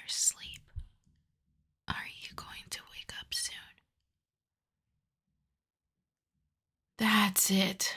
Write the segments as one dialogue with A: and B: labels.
A: your sleep. Are you going to wake up soon? That's it.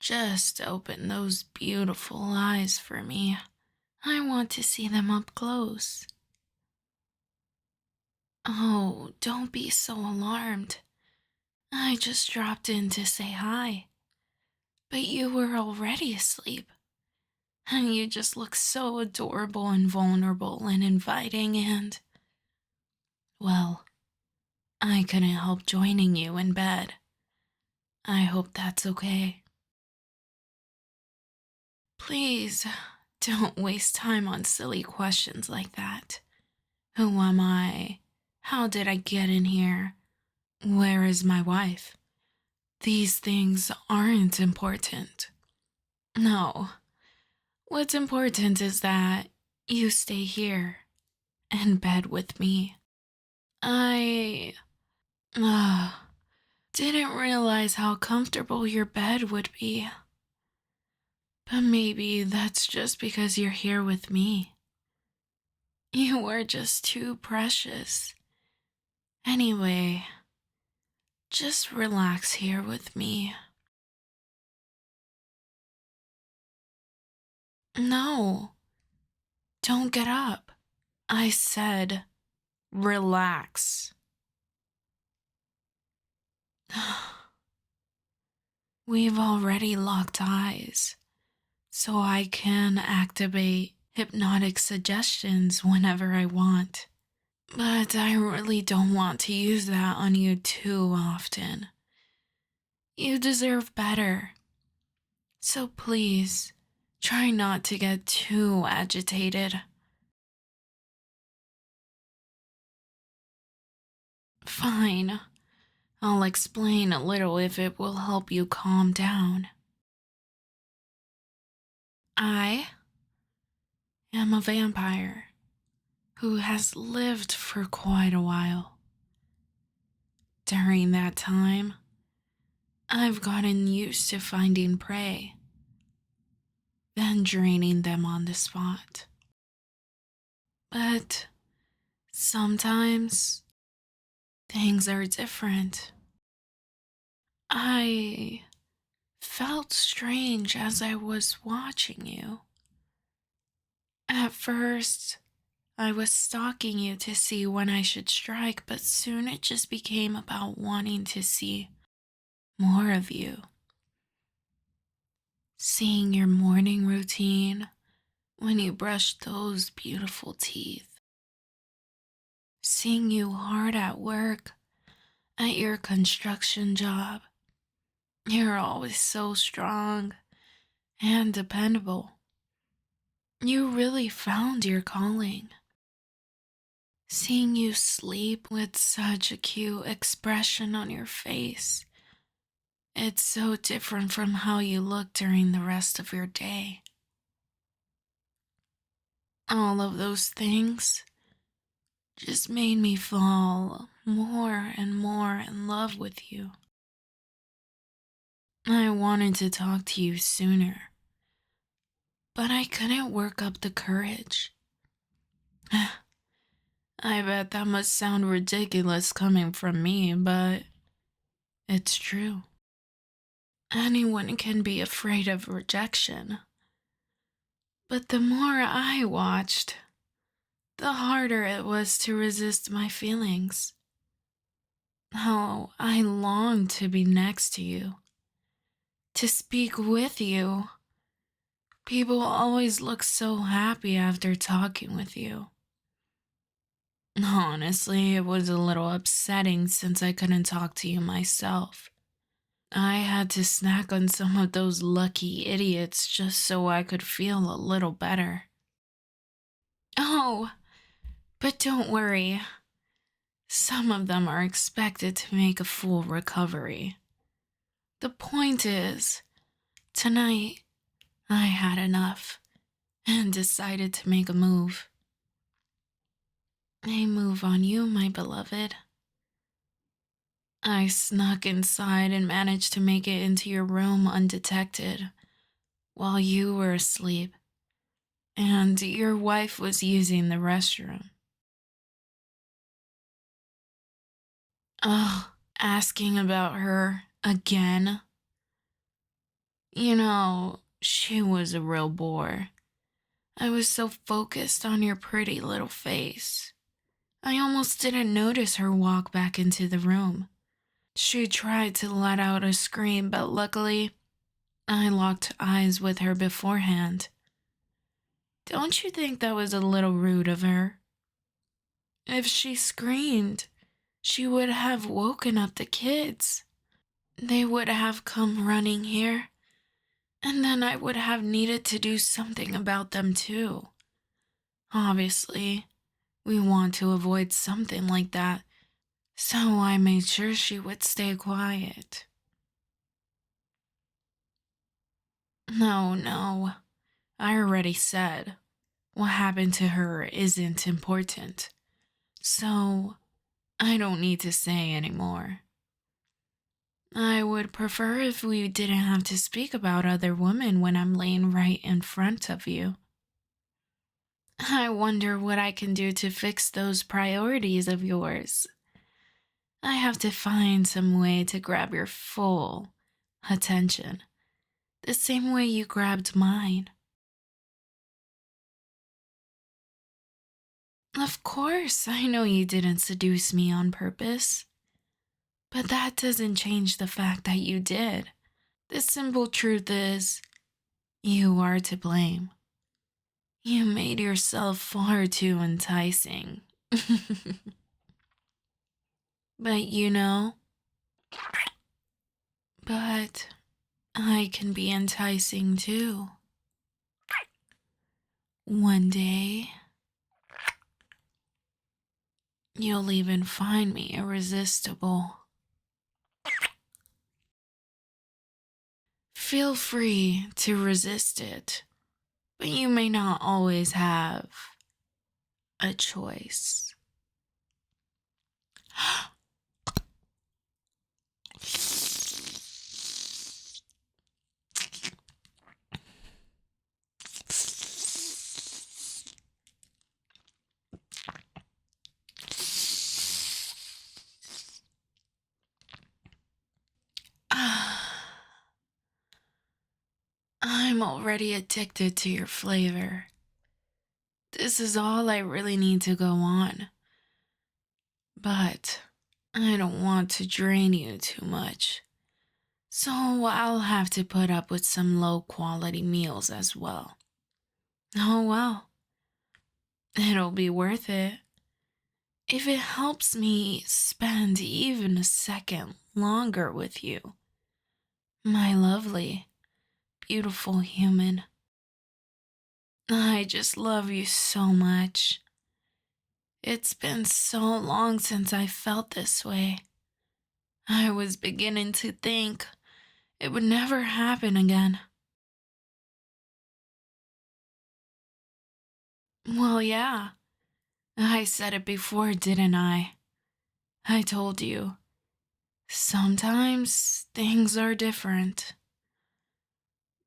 A: Just open those beautiful eyes for me. I want to see them up close. Oh, don't be so alarmed. I just dropped in to say hi. But you were already asleep. And you just look so adorable and vulnerable and inviting and... Well, I couldn't help joining you in bed. I hope that's okay. Please, don't waste time on silly questions like that. Who am I? How did I get in here? Where is my wife? These things aren't important. No. What's important is that you stay here in bed with me. I didn't realize how comfortable your bed would be. But maybe that's just because you're here with me. You are just too precious. Anyway, just relax here with me. No, don't get up. I said, relax. We've already locked eyes, so I can activate hypnotic suggestions whenever I want. But I really don't want to use that on you too often. You deserve better. So please, try not to get too agitated. Fine. I'll explain a little if it will help you calm down. I am a vampire who has lived for quite a while. During that time, I've gotten used to finding prey, then draining them on the spot. But sometimes things are different. I felt strange as I was watching you. At first, I was stalking you to see when I should strike, but soon it just became about wanting to see more of you. Seeing your morning routine when you brush those beautiful teeth. Seeing you hard at work at your construction job. You're always so strong and dependable. You really found your calling. Seeing you sleep with such a cute expression on your face. It's so different from how you look during the rest of your day. All of those things just made me fall more and more in love with you. I wanted to talk to you sooner, but I couldn't work up the courage. I bet that must sound ridiculous coming from me, but it's true. Anyone can be afraid of rejection. But the more I watched, the harder it was to resist my feelings. How I longed to be next to you, to speak with you. People always look so happy after talking with you. Honestly, it was a little upsetting since I couldn't talk to you myself. I had to snack on some of those lucky idiots just so I could feel a little better. Oh, but don't worry. Some of them are expected to make a full recovery. The point is, tonight, I had enough and decided to make a move. A move on you, my beloved. I snuck inside and managed to make it into your room undetected while you were asleep and your wife was using the restroom. Oh, asking about her again? She was a real bore. I was so focused on your pretty little face. I almost didn't notice her walk back into the room. She tried to let out a scream, but luckily, I locked eyes with her beforehand. Don't you think that was a little rude of her? If she screamed, she would have woken up the kids. They would have come running here, and then I would have needed to do something about them too. Obviously, we want to avoid something like that, so I made sure she would stay quiet. No, no, I already said what happened to her isn't important, so I don't need to say anymore. I would prefer if we didn't have to speak about other women when I'm laying right in front of you. I wonder what I can do to fix those priorities of yours. I have to find some way to grab your full attention, the same way you grabbed mine. Of course, I know you didn't seduce me on purpose, but that doesn't change the fact that you did. The simple truth is, you are to blame. You made yourself far too enticing. But but I can be enticing too. One day, you'll even find me irresistible. Feel free to resist it, but you may not always have a choice. I'm already addicted to your flavor. This is all I really need to go on. But I don't want to drain you too much. So I'll have to put up with some low quality meals as well. Oh well, it'll be worth it. If it helps me spend even a second longer with you, my lovely, beautiful human. I just love you so much. It's been so long since I felt this way. I was beginning to think it would never happen again. Well, yeah, I said it before, didn't I? I told you. Sometimes things are different.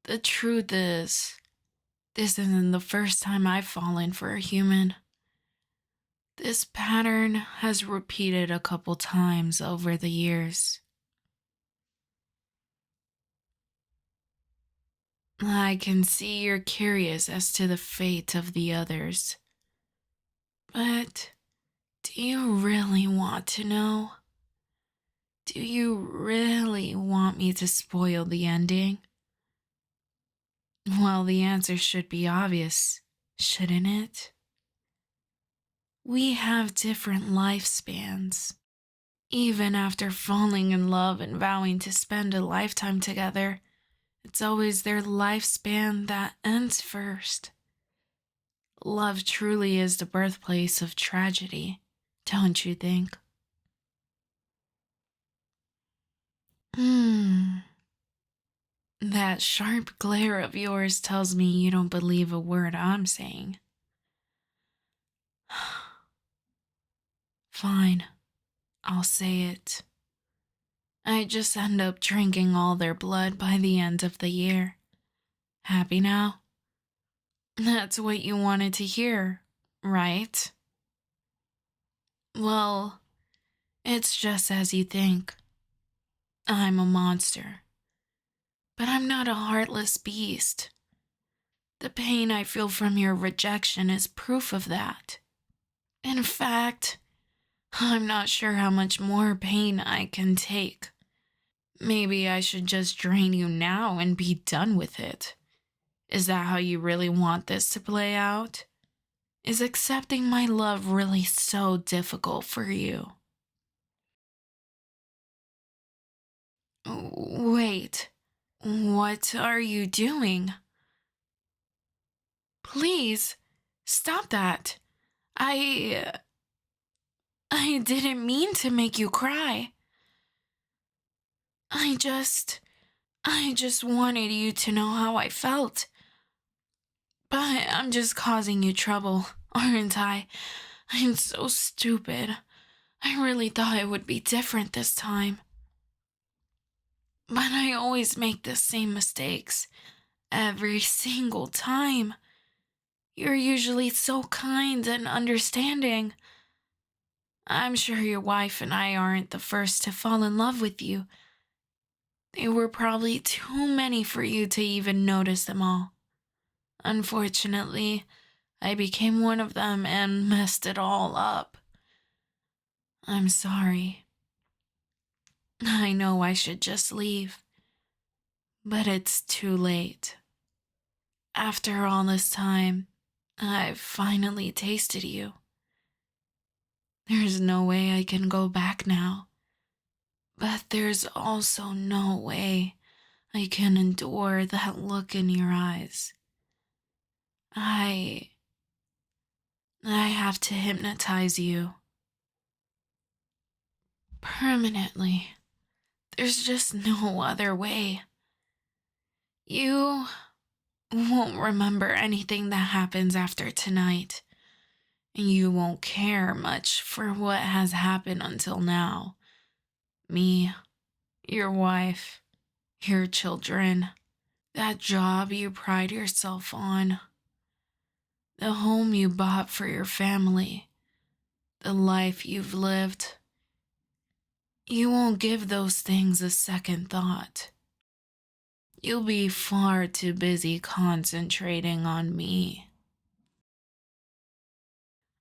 A: The truth is, this isn't the first time I've fallen for a human. This pattern has repeated a couple times over the years. I can see you're curious as to the fate of the others. But do you really want to know? Do you really want me to spoil the ending? Well, the answer should be obvious, shouldn't it? We have different lifespans. Even after falling in love and vowing to spend a lifetime together, it's always their lifespan that ends first. Love truly is the birthplace of tragedy, don't you think? Hmm. That sharp glare of yours tells me you don't believe a word I'm saying. Fine, I'll say it. I just end up drinking all their blood by the end of the year. Happy now? That's what you wanted to hear, right? Well, It's just as you think. I'm a monster. But I'm not a heartless beast. The pain I feel from your rejection is proof of that. In fact, I'm not sure how much more pain I can take. Maybe I should just drain you now and be done with it. Is that how you really want this to play out? Is accepting my love really so difficult for you? Wait, what are you doing? Please, stop that. I. I didn't mean to make you cry. I just. I just wanted you to know how I felt. But I'm just causing you trouble, aren't I? I'm so stupid. I really thought it would be different this time. But I always make the same mistakes. Every single time. You're usually so kind and understanding. I'm sure your wife and I aren't the first to fall in love with you. There were probably too many for you to even notice them all. Unfortunately, I became one of them and messed it all up. I'm sorry. I know I should just leave, but it's too late. After all this time, I've finally tasted you. There's no way I can go back now, but there's also no way I can endure that look in your eyes. I have to hypnotize you. Permanently. There's just no other way. You won't remember anything that happens after tonight, and you won't care much for what has happened until now. Me, your wife, your children, that job you pride yourself on, the home you bought for your family, the life you've lived. You won't give those things a second thought. You'll be far too busy concentrating on me.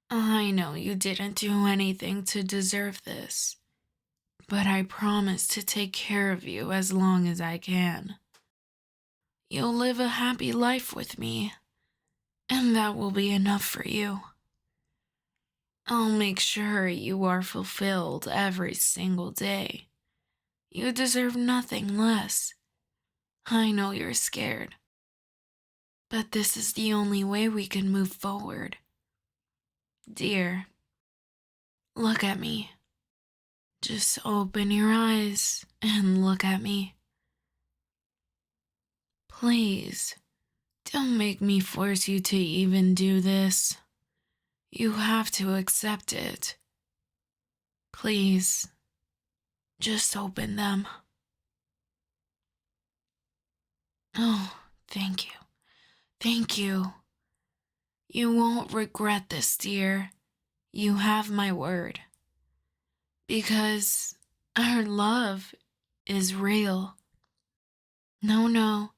A: I know you didn't do anything to deserve this, but I promise to take care of you as long as I can. You'll live a happy life with me, and that will be enough for you. I'll make sure you are fulfilled every single day. You deserve nothing less. I know you're scared, but this is the only way we can move forward. Dear, look at me. Just open your eyes and look at me. Please, don't make me force you to even do this. You have to accept it. Please, just open them. Oh, thank you. Thank you. You won't regret this, dear. You have my word. Because our love is real. No,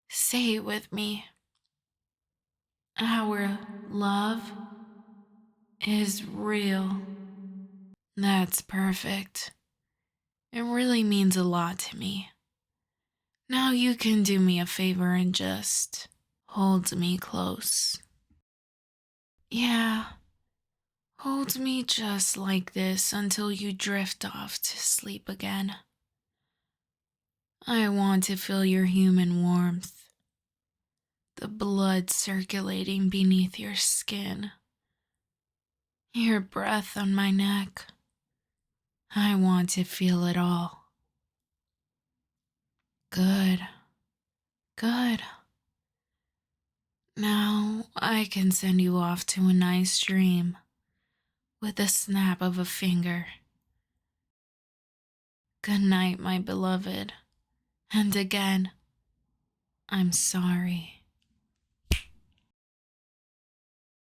A: say it with me. Our love is real. That's perfect. It really means a lot to me. Now you can do me a favor and just hold me close. Yeah, hold me just like this until you drift off to sleep again. I want to feel your human warmth, the blood circulating beneath your skin, your breath on my neck. I want to feel it all. Good. Good. Now I can send you off to a nice dream with a snap of a finger. Good night, my beloved. And again, I'm sorry.